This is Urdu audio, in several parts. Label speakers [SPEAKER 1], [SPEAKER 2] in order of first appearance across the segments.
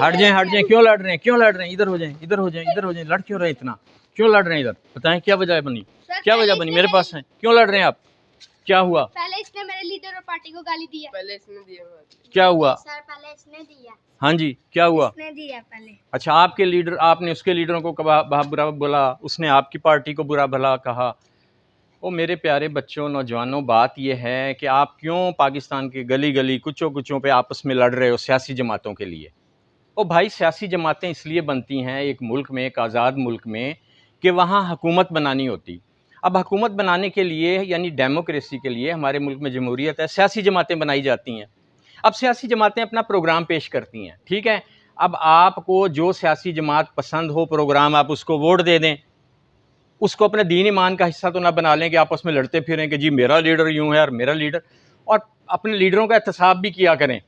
[SPEAKER 1] ہٹ جائیں, کیوں لڑ رہے ہیں, ادھر ہو جائیں, لڑ کیوں رہے ہیں اتنا, کیوں لڑ رہے ہیں ادھر, بتائیں کیا وجہ بنی, میرے پاس ہیں, کیوں لڑ رہے ہیں آپ, کیا ہوا؟
[SPEAKER 2] پہلے اس نے میرے لیڈر اور پارٹی کو گالی دی ہے. پہلے اس نے دیا.
[SPEAKER 1] کیا ہوا
[SPEAKER 2] سر پہلے اس نے دیا.
[SPEAKER 1] ہاں جی کیا ہوا؟
[SPEAKER 2] اس نے دیا پہلے.
[SPEAKER 1] اچھا آپ کے لیڈر, آپ نے اس کے لیڈروں کو برا بولا, اس نے آپ کی پارٹی کو برا بھلا کہا. وہ میرے پیارے بچوں, نوجوانوں, بات یہ ہے کہ آپ کیوں پاکستان کے گلی گلی کچوں پہ آپس میں لڑ رہے ہو سیاسی جماعتوں کے لیے؟ او بھائی, سیاسی جماعتیں اس لیے بنتی ہیں ایک ملک میں, ایک آزاد ملک میں, کہ وہاں حکومت بنانی ہوتی. اب حکومت بنانے کے لیے, یعنی ڈیموکریسی کے لیے, ہمارے ملک میں جمہوریت ہے, سیاسی جماعتیں بنائی جاتی ہیں. اب سیاسی جماعتیں اپنا پروگرام پیش کرتی ہیں, ٹھیک ہے. اب آپ کو جو سیاسی جماعت پسند ہو پروگرام, آپ اس کو ووٹ دے دیں. اس کو اپنے دین ایمان کا حصہ تو نہ بنا لیں کہ آپس میں لڑتے پھریں کہ جی میرا لیڈر یوں ہے اور میرا لیڈر, اور اپنے لیڈروں کا احتساب بھی کیا کریں.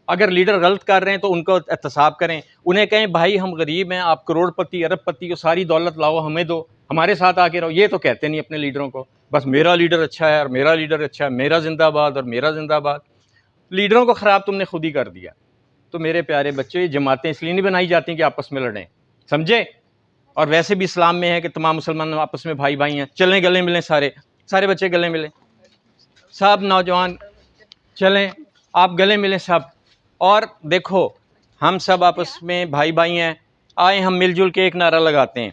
[SPEAKER 1] اگر لیڈر غلط کر رہے ہیں تو ان کو احتساب کریں, انہیں کہیں بھائی ہم غریب ہیں, آپ کروڑ پتی ارب پتی کو ساری دولت لاؤ, ہمیں دو, ہمارے ساتھ آ کے رہو. یہ تو کہتے نہیں اپنے لیڈروں کو, بس میرا لیڈر اچھا ہے اور میرا لیڈر اچھا ہے, میرا زندہ باد اور میرا زندہ باد. لیڈروں کو خراب تم نے خود ہی کر دیا. تو میرے پیارے بچے, یہ جماعتیں اس لیے نہیں بنائی جاتی کہ آپس میں لڑیں, سمجھے؟ اور ویسے بھی اسلام میں ہے کہ تمام مسلمان آپس میں بھائی بھائی ہیں. چلیں گلے ملیں, سارے بچے گلے ملیں, سب نوجوان چلیں, آپ گلے ملیں سب. اور دیکھو ہم سب آپس میں بھائی بھائی ہیں, آئیں ہم مل جل کے ایک نعرہ لگاتے ہیں,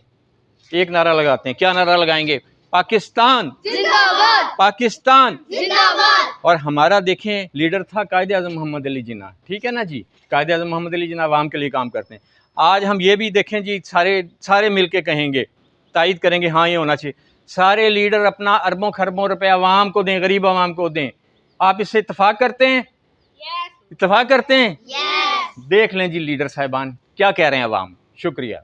[SPEAKER 1] کیا نعرہ لگائیں گے؟ پاکستان
[SPEAKER 2] زندہ باد.
[SPEAKER 1] پاکستان
[SPEAKER 2] زندہ باد.
[SPEAKER 1] اور ہمارا دیکھیں لیڈر تھا قائد اعظم محمد علی جناح, ٹھیک ہے نا جی, قائد اعظم محمد علی جناح عوام کے لیے کام کرتے ہیں. آج ہم یہ بھی دیکھیں جی, سارے مل کے کہیں گے, تائید کریں گے ہاں یہ ہونا چاہیے. سارے لیڈر اپنا اربوں خربوں روپے عوام کو دیں, غریب عوام کو دیں. آپ اس سے اتفاق کرتے ہیں؟ اتفاق کرتے ہیں؟ دیکھ لیں جی لیڈر صاحبان کیا کہہ رہے ہیں عوام. شکریہ.